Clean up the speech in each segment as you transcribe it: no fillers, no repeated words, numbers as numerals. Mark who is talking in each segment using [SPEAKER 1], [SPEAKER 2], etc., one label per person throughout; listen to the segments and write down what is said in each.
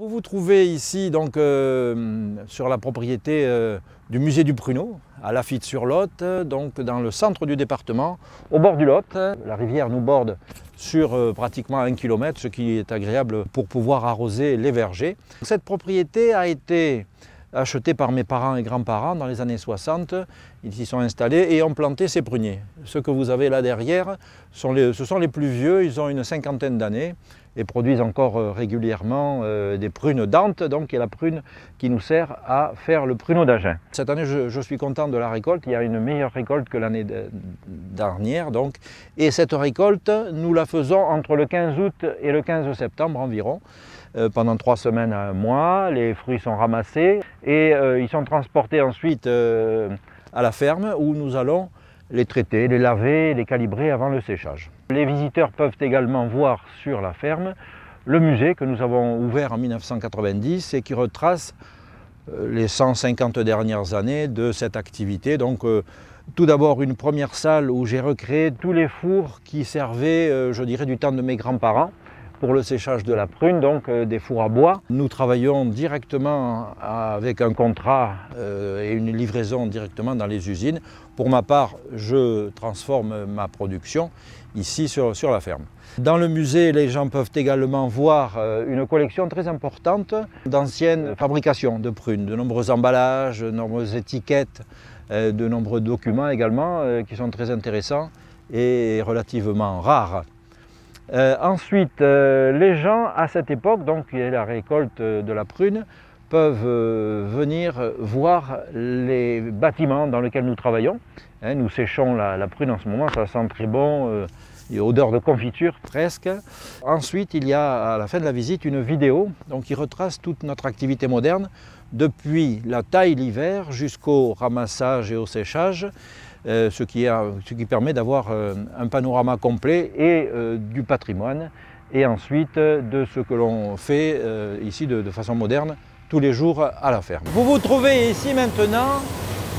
[SPEAKER 1] Vous vous trouvez ici donc, sur la propriété du musée du Pruneau, à Laffitte-sur-Lot, donc dans le centre du département, au bord du Lot. La rivière nous borde sur pratiquement 1 km, ce qui est agréable pour pouvoir arroser les vergers. Cette propriété a été achetée par mes parents et grands-parents dans les années 60. Ils s'y sont installés et ont planté ces pruniers. Ceux que vous avez là derrière, ce sont les plus vieux, ils ont une cinquantaine d'années et produisent encore régulièrement des prunes d'Ante, donc qui est la prune qui nous sert à faire le pruneau d'Agen. Cette année, je suis content de la récolte. Il y a une meilleure récolte que l'année dernière. Donc. Et cette récolte, nous la faisons entre le 15 août et le 15 septembre environ. Pendant 3 semaines à 1 mois, les fruits sont ramassés et ils sont transportés ensuite à la ferme où nous allons les traiter, les laver, les calibrer avant le séchage. Les visiteurs peuvent également voir sur la ferme le musée que nous avons ouvert en 1990 et qui retrace les 150 dernières années de cette activité. Donc, tout d'abord une première salle où j'ai recréé tous les fours qui servaient, je dirais, du temps de mes grands-parents pour le séchage de la prune, donc des fours à bois. Nous travaillons directement avec un contrat et une livraison directement dans les usines. Pour ma part, je transforme ma production ici sur la ferme. Dans le musée, les gens peuvent également voir une collection très importante d'anciennes fabrications de prunes, de nombreux emballages, de nombreuses étiquettes, de nombreux documents également qui sont très intéressants et relativement rares. Ensuite, les gens à cette époque, donc qui est la récolte de la prune, peuvent venir voir les bâtiments dans lesquels nous travaillons. Nous séchons la prune en ce moment, ça sent très bon, il y a odeur de confiture presque. Ensuite, il y a à la fin de la visite une vidéo donc, qui retrace toute notre activité moderne, depuis la taille l'hiver jusqu'au ramassage et au séchage. Ce qui permet d'avoir un panorama complet et du patrimoine et ensuite de ce que l'on fait ici de façon moderne tous les jours à la ferme. Vous vous trouvez ici maintenant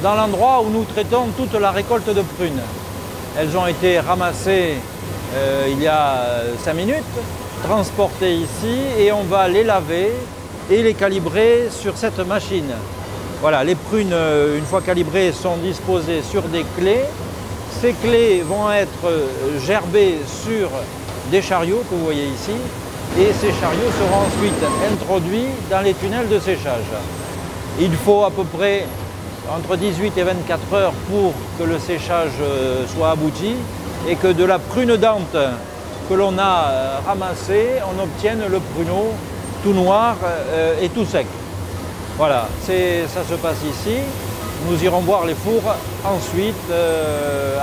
[SPEAKER 1] dans l'endroit où nous traitons toute la récolte de prunes. Elles ont été ramassées il y a 5 minutes, transportées ici et on va les laver et les calibrer sur cette machine. Voilà, les prunes, une fois calibrées, sont disposées sur des clés. Ces clés vont être gerbées sur des chariots que vous voyez ici. Et ces chariots seront ensuite introduits dans les tunnels de séchage. Il faut à peu près entre 18 et 24 heures pour que le séchage soit abouti et que de la prune d'Ante que l'on a ramassée, on obtienne le pruneau tout noir et tout sec. Voilà, ça se passe ici. Nous irons voir les fours ensuite,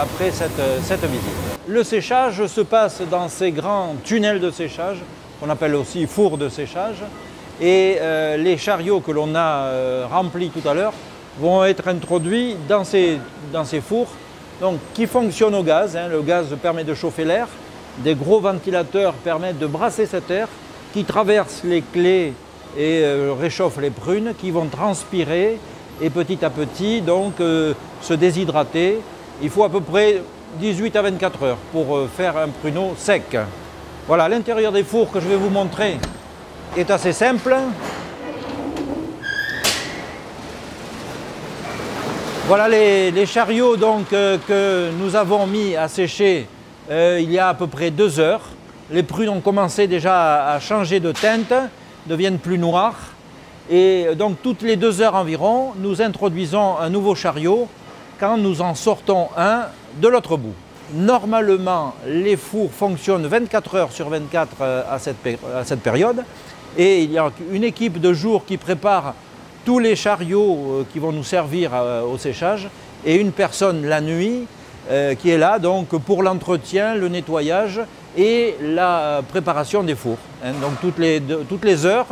[SPEAKER 1] après cette visite. Le séchage se passe dans ces grands tunnels de séchage, qu'on appelle aussi fours de séchage. Et les chariots que l'on a remplis tout à l'heure vont être introduits dans ces fours donc, qui fonctionnent au gaz. Le gaz permet de chauffer l'air. Des gros ventilateurs permettent de brasser cet air qui traverse les clés et réchauffe les prunes qui vont transpirer et petit à petit donc se déshydrater. Il faut à peu près 18 à 24 heures pour faire un pruneau sec. Voilà, l'intérieur des fours que je vais vous montrer est assez simple. Voilà les chariots donc, que nous avons mis à sécher il y a à peu près 2 heures. Les prunes ont commencé déjà à changer de teinte, deviennent plus noires. Et donc toutes les 2 heures environ, nous introduisons un nouveau chariot quand nous en sortons un de l'autre bout. Normalement, les fours fonctionnent 24 heures sur 24 à cette période. Et il y a une équipe de jour qui prépare tous les chariots qui vont nous servir au séchage. Et une personne la nuit qui est là donc, pour l'entretien, le nettoyage et la préparation des fours. Donc toutes les heures,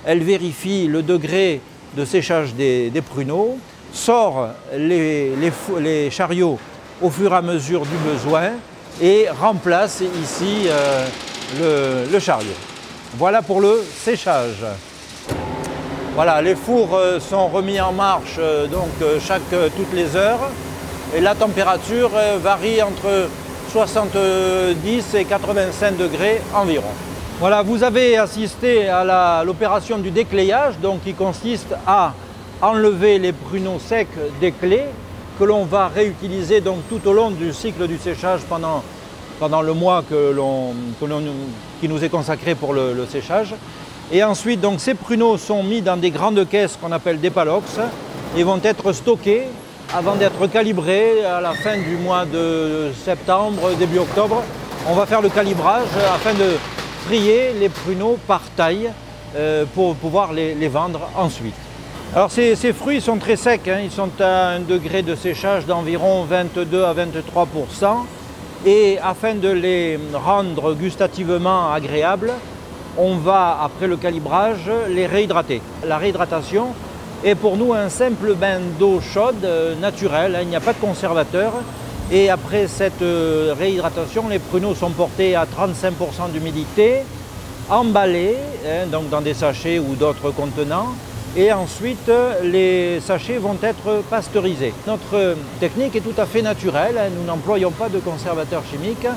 [SPEAKER 1] elle vérifie le degré de séchage des pruneaux, sort les chariots au fur et à mesure du besoin et remplace ici le chariot. Voilà pour le séchage. Voilà, les fours sont remis en marche toutes les heures et la température varie entre 70 et 85 degrés environ. Voilà, vous avez assisté à l'opération du déclayage, donc qui consiste à enlever les pruneaux secs des clés que l'on va réutiliser donc tout au long du cycle du séchage pendant le mois qui nous est consacré pour le séchage. Et ensuite, donc, ces pruneaux sont mis dans des grandes caisses qu'on appelle des palox et vont être stockés avant d'être calibrés à la fin du mois de septembre, début octobre. On va faire le calibrage afin de trier les pruneaux par taille pour pouvoir les vendre ensuite. Alors ces fruits sont très secs, hein, ils sont à un degré de séchage d'environ 22 à 23%. Et afin de les rendre gustativement agréables, on va, après le calibrage, les réhydrater. La réhydratation est pour nous un simple bain d'eau chaude naturelle, hein, il n'y a pas de conservateur. Et après cette réhydratation, les pruneaux sont portés à 35% d'humidité, emballés, hein, donc dans des sachets ou d'autres contenants. Et ensuite, les sachets vont être pasteurisés. Notre technique est tout à fait naturelle, hein, nous n'employons pas de conservateurs chimiques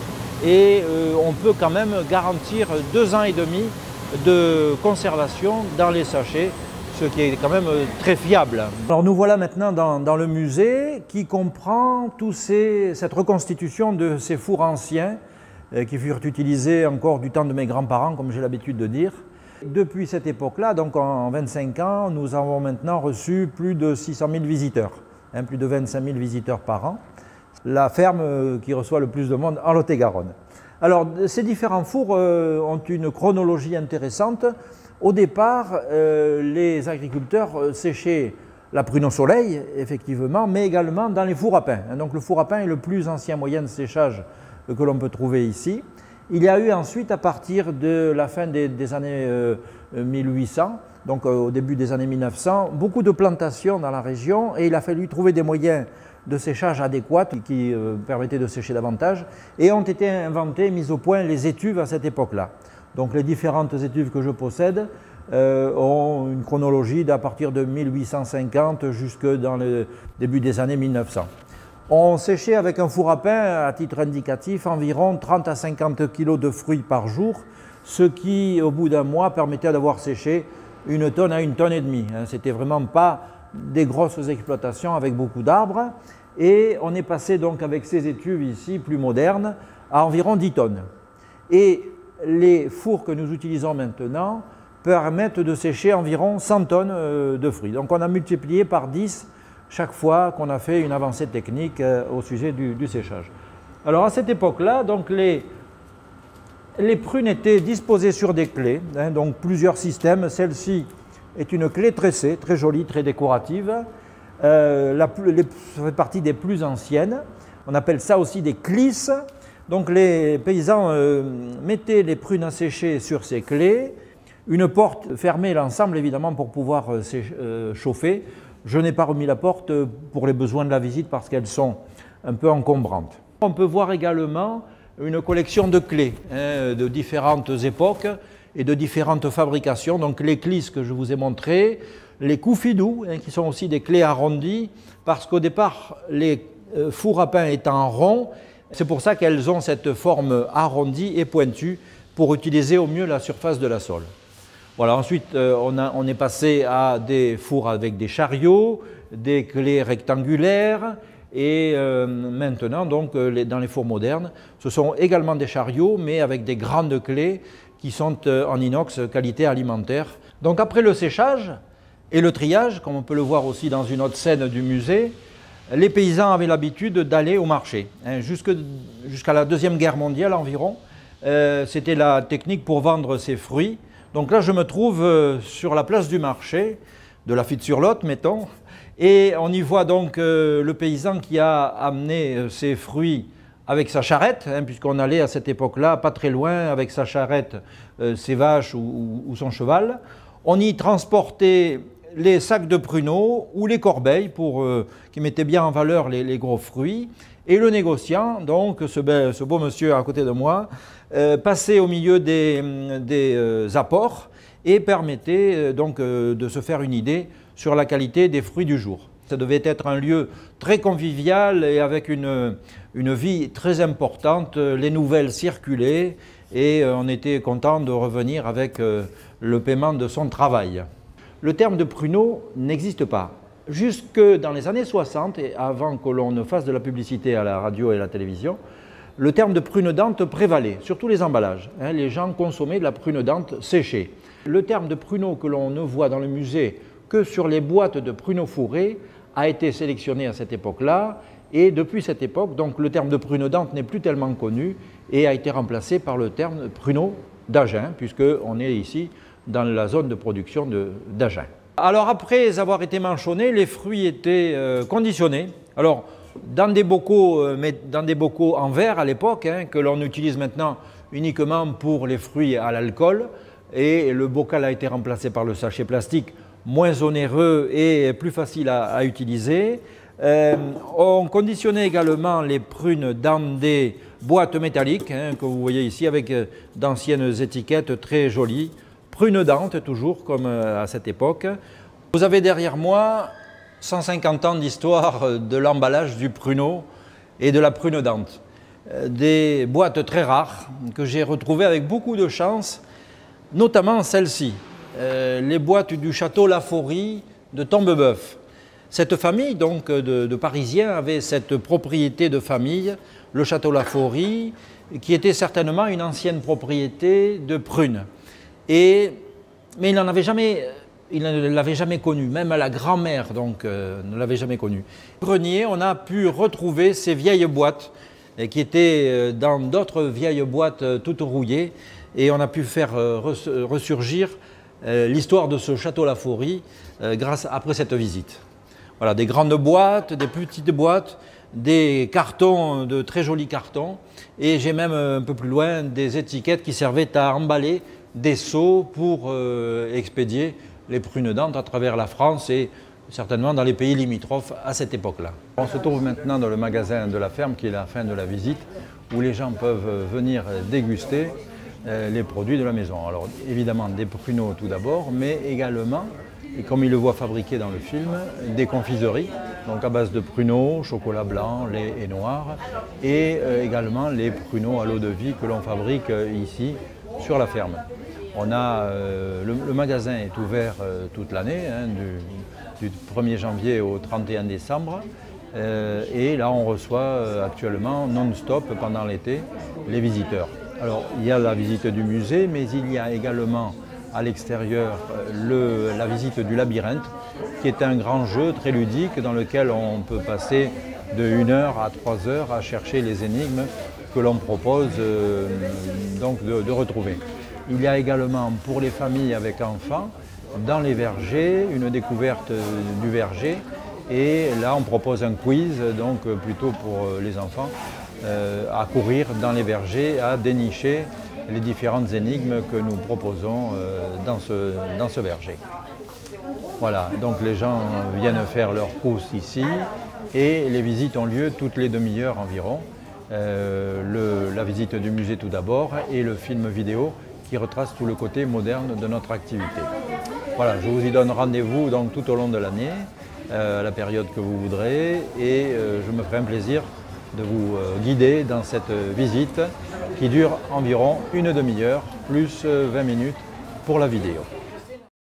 [SPEAKER 1] et on peut quand même garantir 2 ans et demi de conservation dans les sachets, ce qui est quand même très fiable. Alors nous voilà maintenant dans le musée qui comprend cette reconstitution de ces fours anciens qui furent utilisés encore du temps de mes grands-parents, comme j'ai l'habitude de dire. Depuis cette époque-là, donc en 25 ans, nous avons maintenant reçu plus de 600 000 visiteurs, hein, plus de 25 000 visiteurs par an. La ferme qui reçoit le plus de monde en Lot-et-Garonne. Alors ces différents fours ont une chronologie intéressante. Au départ, les agriculteurs séchaient la prune au soleil, effectivement, mais également dans les fours à pain. Donc le four à pain est le plus ancien moyen de séchage que l'on peut trouver ici. Il y a eu ensuite, à partir de la fin des années 1800, donc au début des années 1900, beaucoup de plantations dans la région et il a fallu trouver des moyens de séchage adéquats qui permettaient de sécher davantage et ont été inventés, mis au point les étuves à cette époque-là. Donc les différentes étuves que je possède ont une chronologie d'à partir de 1850 jusque dans le début des années 1900. On séchait avec un four à pain, à titre indicatif, environ 30 à 50 kg de fruits par jour, ce qui, au bout d'un mois, permettait d'avoir séché 1 tonne à 1,5 tonnes. C'était vraiment pas des grosses exploitations avec beaucoup d'arbres. Et on est passé donc avec ces étuves ici, plus modernes, à environ 10 tonnes. Et les fours que nous utilisons maintenant permettent de sécher environ 100 tonnes de fruits. Donc on a multiplié par 10 chaque fois qu'on a fait une avancée technique au sujet du séchage. Alors à cette époque-là, donc les prunes étaient disposées sur des clés, hein, donc plusieurs systèmes. Celle-ci est une clé tressée, très jolie, très décorative. Ça fait partie des plus anciennes. On appelle ça aussi des clisses. Donc les paysans mettaient les prunes à sécher sur ces clés. Une porte fermait l'ensemble évidemment pour pouvoir chauffer. Je n'ai pas remis la porte pour les besoins de la visite parce qu'elles sont un peu encombrantes. On peut voir également une collection de clés hein, de différentes époques et de différentes fabrications. Donc les clisses que je vous ai montrées, les koufidou, hein, qui sont aussi des clés arrondies, parce qu'au départ, les fours à pain étant ronds, c'est pour ça qu'elles ont cette forme arrondie et pointue pour utiliser au mieux la surface de la sole. Voilà, ensuite, on est passé à des fours avec des chariots, des clés rectangulaires et maintenant, donc, dans les fours modernes, ce sont également des chariots, mais avec des grandes clés qui sont en inox qualité alimentaire. Donc après le séchage et le triage, comme on peut le voir aussi dans une autre scène du musée, les paysans avaient l'habitude d'aller au marché. Hein, jusqu'à la Deuxième Guerre mondiale environ, c'était la technique pour vendre ces fruits. Donc là, je me trouve sur la place du marché, de Lafitte-sur-Lot, mettons, et on y voit donc le paysan qui a amené ses fruits avec sa charrette, hein, puisqu'on allait à cette époque-là, pas très loin, avec sa charrette, ses vaches ou son cheval. On y transportait les sacs de pruneaux ou les corbeilles qui mettaient bien en valeur les gros fruits. Et le négociant, donc ce beau monsieur à côté de moi, passait au milieu des apports et permettait donc de se faire une idée sur la qualité des fruits du jour. Ça devait être un lieu très convivial et avec une vie très importante. Les nouvelles circulaient et on était content de revenir avec le paiement de son travail. Le terme de pruneau n'existe pas. Jusque dans les années 60, et avant que l'on ne fasse de la publicité à la radio et à la télévision, le terme de prune dente prévalait sur tous les emballages. Les gens consommaient de la prune dente séchée. Le terme de pruneau que l'on ne voit dans le musée que sur les boîtes de pruneaux fourrés a été sélectionné à cette époque-là, et depuis cette époque, donc, le terme de prune dente n'est plus tellement connu et a été remplacé par le terme pruneau d'Agen, puisqu'on est ici dans la zone de production d'Agen. Alors après avoir été manchonnés, les fruits étaient conditionnés. Alors dans des bocaux, mais dans des bocaux en verre à l'époque, que l'on utilise maintenant uniquement pour les fruits à l'alcool. Et le bocal a été remplacé par le sachet plastique, moins onéreux et plus facile à utiliser. On conditionnait également les prunes dans des boîtes métalliques, que vous voyez ici, avec d'anciennes étiquettes très jolies. Prune dente, toujours comme à cette époque. Vous avez derrière moi 150 ans d'histoire de l'emballage du pruneau et de la prune dente. Des boîtes très rares que j'ai retrouvées avec beaucoup de chance, notamment celle-ci, les boîtes du château Laforie de Tombebeuf. Cette famille donc, de Parisiens avait cette propriété de famille, le château Laforie, qui était certainement une ancienne propriété de prunes. Mais il ne l'avait jamais connu, même la grand-mère ne l'avait jamais connu. Au grenier, on a pu retrouver ces vieilles boîtes qui étaient dans d'autres vieilles boîtes toutes rouillées, et on a pu faire ressurgir l'histoire de ce château Laforie après cette visite. Voilà, des grandes boîtes, des petites boîtes, des cartons, de très jolis cartons, et j'ai même un peu plus loin des étiquettes qui servaient à emballer des seaux pour expédier les prunes dentes à travers la France et certainement dans les pays limitrophes à cette époque-là. On se trouve maintenant dans le magasin de la ferme qui est la fin de la visite, où les gens peuvent venir déguster les produits de la maison. Alors évidemment des pruneaux tout d'abord, mais également, et comme ils le voient fabriquer dans le film, des confiseries, donc à base de pruneaux, chocolat blanc, lait et noir, et également les pruneaux à l'eau de vie que l'on fabrique ici sur la ferme. Le magasin est ouvert toute l'année, du 1er janvier au 31 décembre. Et là, on reçoit actuellement non-stop pendant l'été les visiteurs. Alors, il y a la visite du musée, mais il y a également à l'extérieur la visite du labyrinthe, qui est un grand jeu très ludique dans lequel on peut passer de 1 heure à 3 heures à chercher les énigmes que l'on propose donc de retrouver. Il y a également pour les familles avec enfants, dans les vergers, une découverte du verger. Et là, on propose un quiz, donc plutôt pour les enfants, à courir dans les vergers, à dénicher les différentes énigmes que nous proposons dans ce verger. Voilà, donc les gens viennent faire leurs courses ici et les visites ont lieu toutes les demi-heures environ. La visite du musée tout d'abord et le film vidéo qui retrace tout le côté moderne de notre activité. Voilà, je vous y donne rendez-vous donc tout au long de l'année, à la période que vous voudrez, et je me ferai un plaisir de vous guider dans cette visite qui dure environ une demi-heure, plus 20 minutes pour la vidéo.